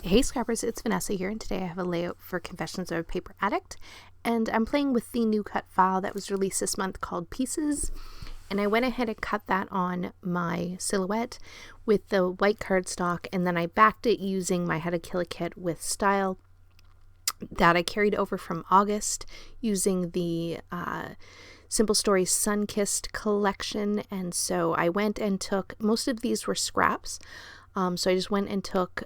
Hey Scrappers, it's Vanessa here, and today I have a layout for Confessions of a Paper Addict, and I'm playing with the new cut file that was released this month called Pieces, and I went ahead and cut that on my silhouette with the white cardstock, and then I backed it using my How to Kill a Kit with Style that I carried over from August using the Simple Stories Sun-Kissed collection. And so I went and took, most of these were scraps, so I just went and took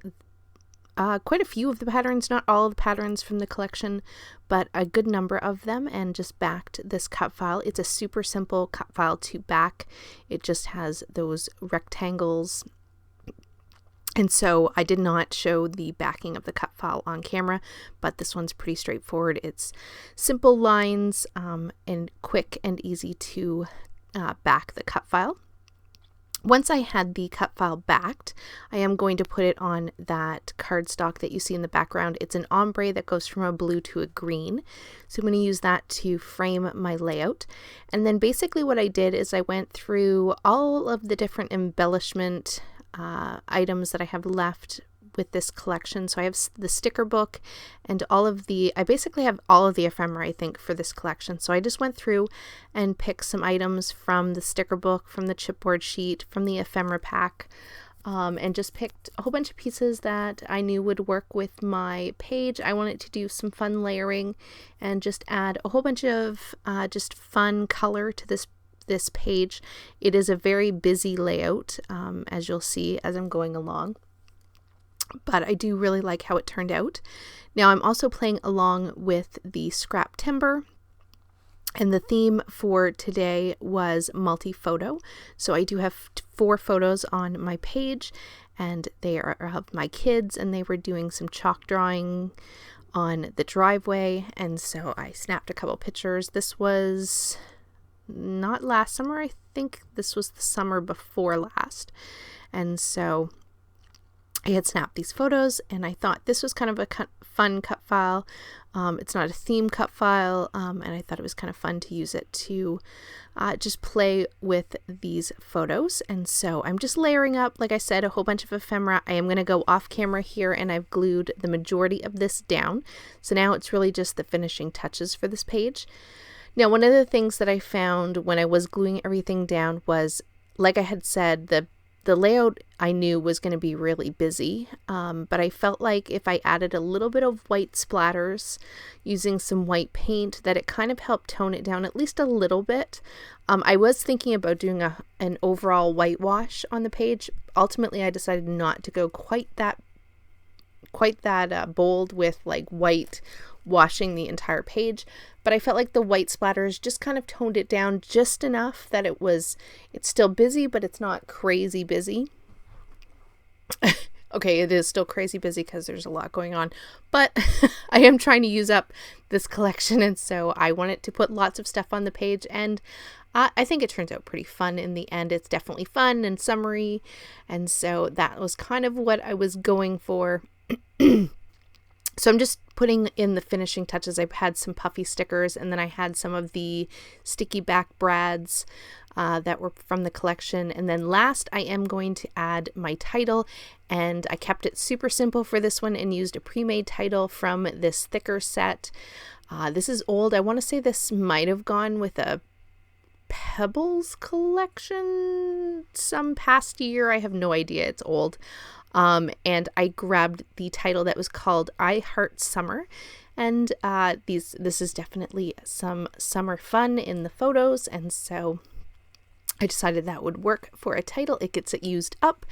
quite a few of the patterns, not all of the patterns from the collection, but a good number of them, and just backed this cut file. It's a super simple cut file to back. It just has those rectangles, and so I did not show the backing of the cut file on camera, but this one's pretty straightforward. It's simple lines and quick and easy to back the cut file. Once I had the cut file backed, I am going to put it on that cardstock that you see in the background. It's an ombre that goes from a blue to a green. So I'm going to use that to frame my layout. And then basically what I did is I went through all of the different embellishment items that I have left with this collection. So I have the sticker book and I basically have all of the ephemera, I think, for this collection. So I just went through and picked some items from the sticker book, from the chipboard sheet, from the ephemera pack, and just picked a whole bunch of pieces that I knew would work with my page. I wanted to do some fun layering and just add a whole bunch of just fun color to this page. It is a very busy layout, as you'll see as I'm going along, but I do really like how it turned out. Now I'm also playing along with the scrap timber, and the theme for today was multi-photo. So I do have 4 photos on my page, and they are of my kids, and they were doing some chalk drawing on the driveway, and so I snapped a couple pictures. This was not last summer, I think this was the summer before last, and so I had snapped these photos, and I thought this was kind of a fun cut file. It's not a theme cut file, and I thought it was kind of fun to use it to just play with these photos. And so I'm just layering up, like I said, a whole bunch of ephemera. I am going to go off camera here, and I've glued the majority of this down. So now it's really just the finishing touches for this page. Now, one of the things that I found when I was gluing everything down was, like I had said, the layout I knew was going to be really busy, but I felt like if I added a little bit of white splatters using some white paint, that it kind of helped tone it down at least a little bit. I was thinking about doing an overall whitewash on the page. Ultimately, I decided not to go quite that bold with like white washing the entire page, but I felt like the white splatters just kind of toned it down just enough that it's still busy, but it's not crazy busy. Okay, it is still crazy busy because there's a lot going on, but I am trying to use up this collection, and so I wanted to put lots of stuff on the page, and I think it turns out pretty fun in the end. It's definitely fun and summery, and so that was kind of what I was going for. So I'm just putting in the finishing touches. I've had some puffy stickers, and then I had some of the sticky back brads that were from the collection. And then last, I am going to add my title, and I kept it super simple for this one and used a pre-made title from this thicker set. This is old. I want to say this might have gone with a Pebbles collection some past year. I have no idea. It's old. And I grabbed the title that was called I Heart Summer, and this is definitely some summer fun in the photos, and so I decided that would work for a title. It gets it used up,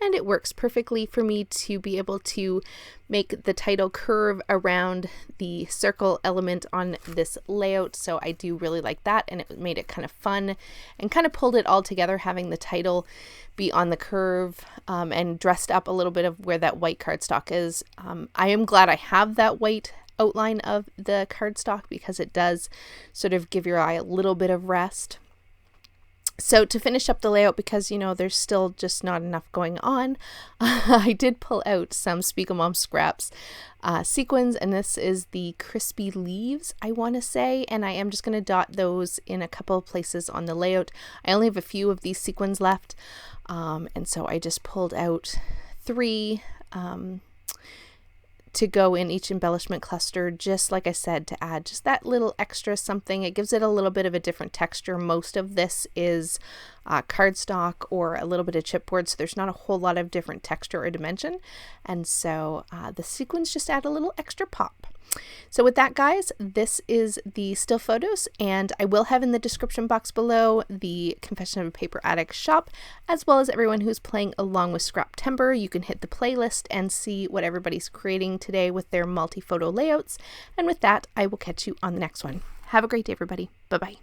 and it works perfectly for me to be able to make the title curve around the circle element on this layout. So I do really like that, and it made it kind of fun and kind of pulled it all together, having the title be on the curve and dressed up a little bit of where that white cardstock is. I am glad I have that white outline of the cardstock because it does sort of give your eye a little bit of rest. So to finish up the layout, because, you know, there's still just not enough going on, I did pull out some SPIEGELMOM Scraps sequins, and this is the crispy leaves, I want to say, and I am just going to dot those in a couple of places on the layout. I only have a few of these sequins left, and so I just pulled out 3 to go in each embellishment cluster, just like I said, to add just that little extra something. It gives it a little bit of a different texture. Most of this is cardstock or a little bit of chipboard, so there's not a whole lot of different texture or dimension, and so the sequins just add a little extra pop. So with that, guys, this is the still photos, and I will have in the description box below the Confession of a Paper Addict shop, as well as everyone who's playing along with Scraptember. You can hit the playlist and see what everybody's creating today with their multi-photo layouts. And with that, I will catch you on the next one. Have a great day, everybody. Bye-bye.